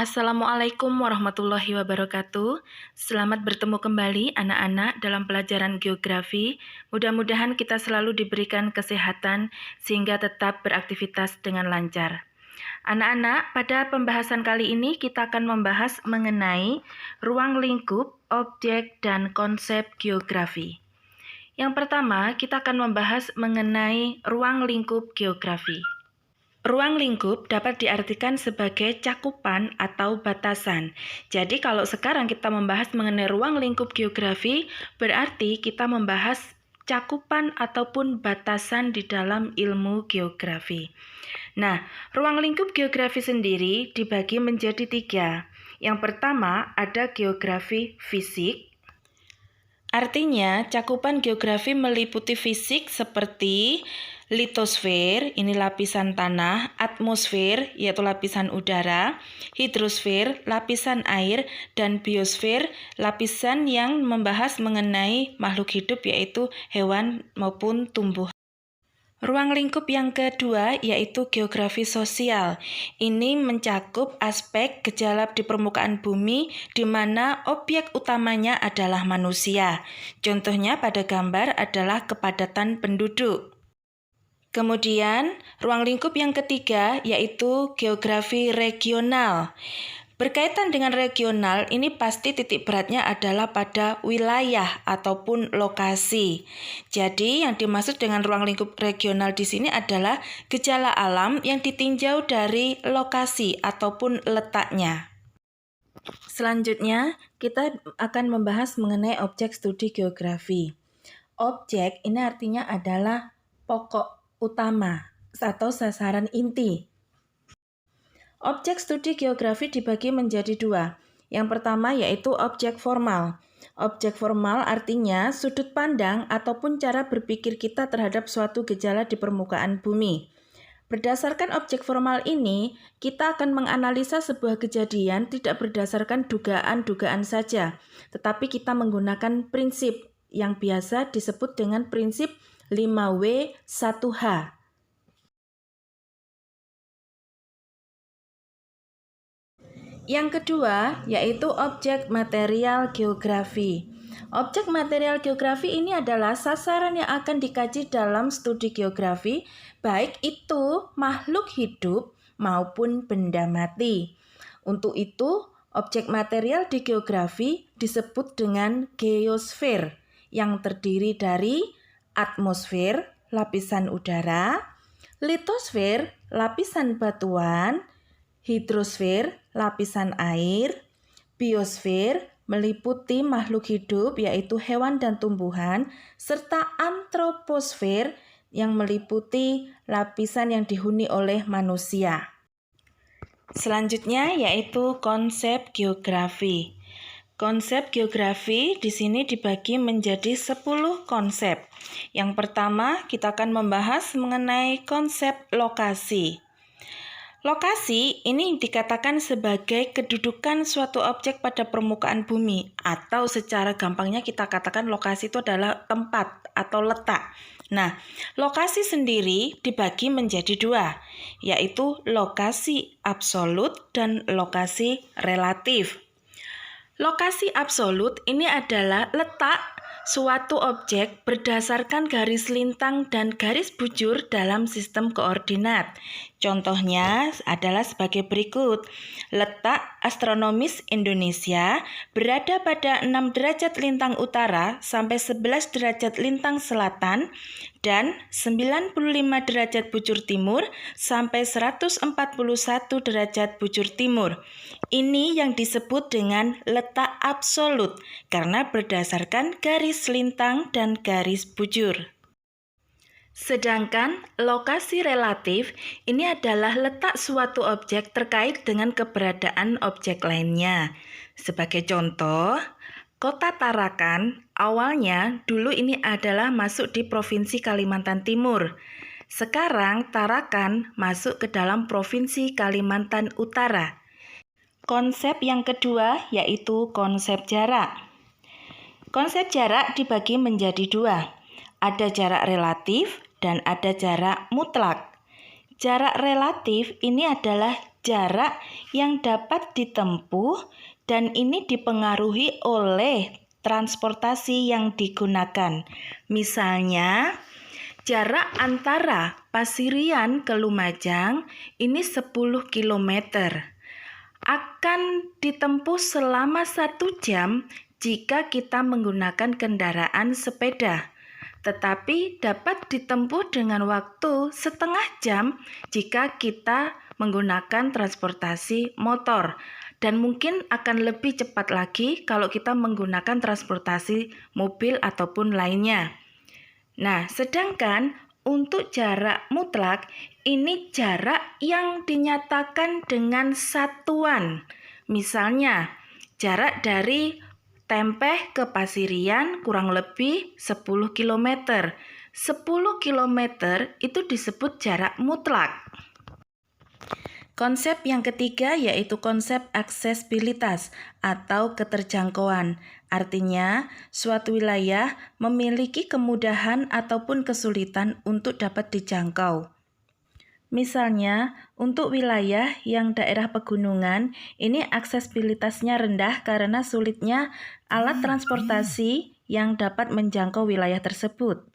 Assalamualaikum warahmatullahi wabarakatuh. Selamat bertemu kembali anak-anak dalam pelajaran geografi. Mudah-mudahan kita selalu diberikan kesehatan sehingga tetap beraktivitas dengan lancar. Anak-anak, pada pembahasan kali ini kita akan membahas mengenai ruang lingkup, objek, dan konsep geografi. Yang pertama, kita akan membahas mengenai ruang lingkup geografi. Ruang lingkup dapat diartikan sebagai cakupan atau batasan. Jadi kalau sekarang kita membahas mengenai ruang lingkup geografi, berarti kita membahas cakupan ataupun batasan di dalam ilmu geografi. Nah, ruang lingkup geografi sendiri dibagi menjadi 3. Yang pertama ada geografi fisik. Artinya, cakupan geografi meliputi fisik seperti litosfer, ini lapisan tanah, atmosfer, yaitu lapisan udara, hidrosfer, lapisan air, dan biosfer, lapisan yang membahas mengenai makhluk hidup, yaitu hewan maupun tumbuhan. Ruang lingkup yang kedua yaitu geografi sosial. Ini mencakup aspek gejala di permukaan bumi di mana objek utamanya adalah manusia. Contohnya pada gambar adalah kepadatan penduduk. Kemudian, ruang lingkup yang ketiga yaitu geografi regional. Berkaitan dengan regional, ini pasti titik beratnya adalah pada wilayah ataupun lokasi. Jadi, yang dimaksud dengan ruang lingkup regional di sini adalah gejala alam yang ditinjau dari lokasi ataupun letaknya. Selanjutnya, kita akan membahas mengenai objek studi geografi. Objek ini artinya adalah pokok utama atau sasaran inti. Objek studi geografi dibagi menjadi 2. Yang pertama yaitu objek formal. Objek formal artinya sudut pandang ataupun cara berpikir kita terhadap suatu gejala di permukaan bumi. Berdasarkan objek formal ini, kita akan menganalisa sebuah kejadian tidak berdasarkan dugaan-dugaan saja, tetapi kita menggunakan prinsip yang biasa disebut dengan prinsip 5W 1H. Yang kedua, yaitu objek material geografi. Objek material geografi ini adalah sasaran yang akan dikaji dalam studi geografi, baik itu makhluk hidup maupun benda mati. Untuk itu, objek material di geografi disebut dengan geosfer, yang terdiri dari atmosfer, lapisan udara, litosfer, lapisan batuan, hidrosfer, lapisan air, biosfer, meliputi makhluk hidup yaitu hewan dan tumbuhan, serta antroposfer yang meliputi lapisan yang dihuni oleh manusia. Selanjutnya yaitu konsep geografi. Konsep geografi di sini dibagi menjadi 10 konsep. Yang pertama, kita akan membahas mengenai konsep lokasi. Lokasi ini dikatakan sebagai kedudukan suatu objek pada permukaan bumi, atau secara gampangnya kita katakan lokasi itu adalah tempat atau letak. Nah, lokasi sendiri dibagi menjadi 2, yaitu lokasi absolut dan lokasi relatif. Lokasi absolut ini adalah letak suatu objek berdasarkan garis lintang dan garis bujur dalam sistem koordinat. Contohnya adalah sebagai berikut. Letak astronomis Indonesia berada pada 6 derajat lintang utara sampai 11 derajat lintang selatan dan 95 derajat bujur timur sampai 141 derajat bujur timur. Ini yang disebut dengan letak absolut karena berdasarkan garis lintang dan garis bujur. Sedangkan lokasi relatif ini adalah letak suatu objek terkait dengan keberadaan objek lainnya. Sebagai contoh, Kota Tarakan awalnya dulu ini adalah masuk di Provinsi Kalimantan Timur. Sekarang Tarakan masuk ke dalam Provinsi Kalimantan Utara. Konsep yang kedua yaitu konsep jarak. Konsep jarak dibagi menjadi 2. Ada jarak relatif dan ada jarak mutlak. Jarak relatif ini adalah jarak yang dapat ditempuh dan ini dipengaruhi oleh transportasi yang digunakan. Misalnya, jarak antara Pasirian ke Lumajang ini 10 km. Akan ditempuh selama 1 jam jika kita menggunakan kendaraan sepeda. Tetapi dapat ditempuh dengan waktu setengah jam jika kita menggunakan transportasi motor. Dan mungkin akan lebih cepat lagi kalau kita menggunakan transportasi mobil ataupun lainnya. Nah, sedangkan untuk jarak mutlak, ini jarak yang dinyatakan dengan satuan. Misalnya, jarak dari Tempeh ke Pasirian kurang lebih 10 km. 10 km itu disebut jarak mutlak. Konsep yang ketiga yaitu konsep aksesibilitas atau keterjangkauan. Artinya, suatu wilayah memiliki kemudahan ataupun kesulitan untuk dapat dijangkau. Misalnya, untuk wilayah yang daerah pegunungan, ini aksesibilitasnya rendah karena sulitnya alat transportasi yang dapat menjangkau wilayah tersebut.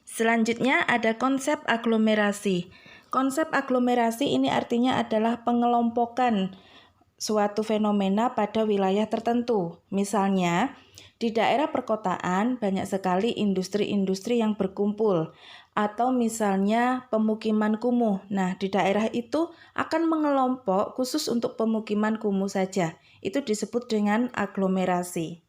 Selanjutnya ada konsep aglomerasi. Konsep aglomerasi ini artinya adalah pengelompokan suatu fenomena pada wilayah tertentu. Misalnya, di daerah perkotaan banyak sekali industri-industri yang berkumpul. Atau misalnya pemukiman kumuh. Nah, di daerah itu akan mengelompok khusus untuk pemukiman kumuh saja. Itu disebut dengan aglomerasi.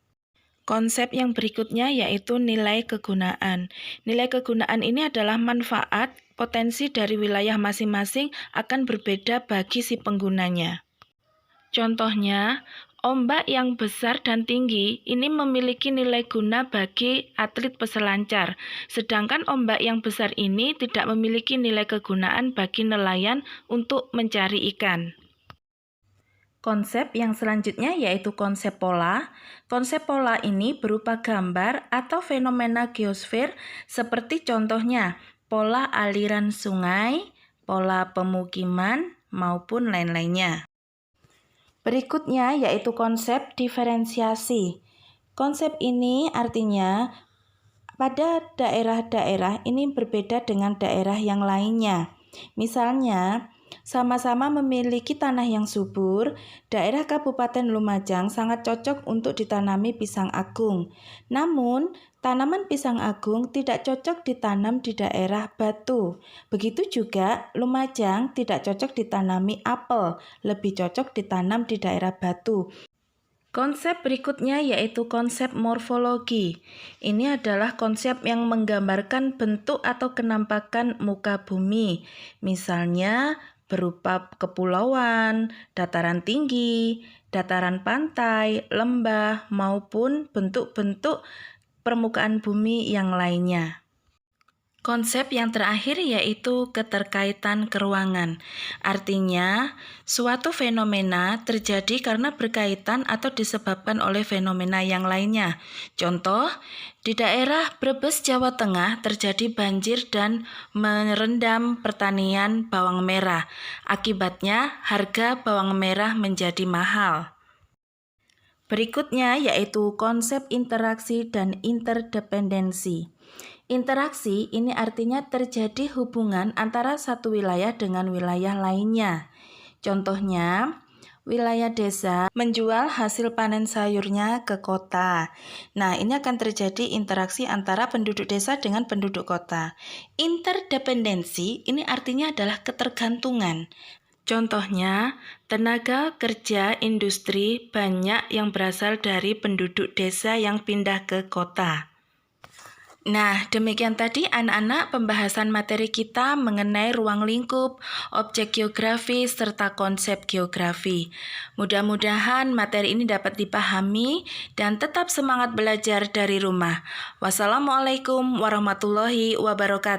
Konsep yang berikutnya yaitu nilai kegunaan. Nilai kegunaan ini adalah manfaat, potensi dari wilayah masing-masing akan berbeda bagi si penggunanya. Contohnya, ombak yang besar dan tinggi ini memiliki nilai guna bagi atlet peselancar, sedangkan ombak yang besar ini tidak memiliki nilai kegunaan bagi nelayan untuk mencari ikan. Konsep yang selanjutnya yaitu konsep pola. Konsep pola ini berupa gambar atau fenomena geosfer seperti contohnya pola aliran sungai, pola pemukiman, maupun lain-lainnya. Berikutnya yaitu konsep diferensiasi. Konsep ini artinya pada daerah-daerah ini berbeda dengan daerah yang lainnya. Misalnya, sama-sama memiliki tanah yang subur, daerah Kabupaten Lumajang sangat cocok untuk ditanami pisang agung. Namun, tanaman pisang agung tidak cocok ditanam di daerah Batu. Begitu juga Lumajang tidak cocok ditanami apel, lebih cocok ditanam di daerah Batu. Konsep berikutnya yaitu konsep morfologi. Ini adalah konsep yang menggambarkan bentuk atau kenampakan muka bumi. Misalnya berupa kepulauan, dataran tinggi, dataran pantai, lembah, maupun bentuk-bentuk permukaan bumi yang lainnya. Konsep yang terakhir yaitu keterkaitan keruangan. Artinya, suatu fenomena terjadi karena berkaitan atau disebabkan oleh fenomena yang lainnya. Contoh, di daerah Brebes, Jawa Tengah terjadi banjir dan merendam pertanian bawang merah. Akibatnya, harga bawang merah menjadi mahal. Berikutnya yaitu konsep interaksi dan interdependensi. Interaksi ini artinya terjadi hubungan antara satu wilayah dengan wilayah lainnya. Contohnya, wilayah desa menjual hasil panen sayurnya ke kota. Nah, ini akan terjadi interaksi antara penduduk desa dengan penduduk kota. Interdependensi ini artinya adalah ketergantungan. Contohnya, tenaga kerja industri banyak yang berasal dari penduduk desa yang pindah ke kota. Nah, demikian tadi anak-anak pembahasan materi kita mengenai ruang lingkup, objek geografi, serta konsep geografi. Mudah-mudahan materi ini dapat dipahami dan tetap semangat belajar dari rumah. Wassalamualaikum warahmatullahi wabarakatuh.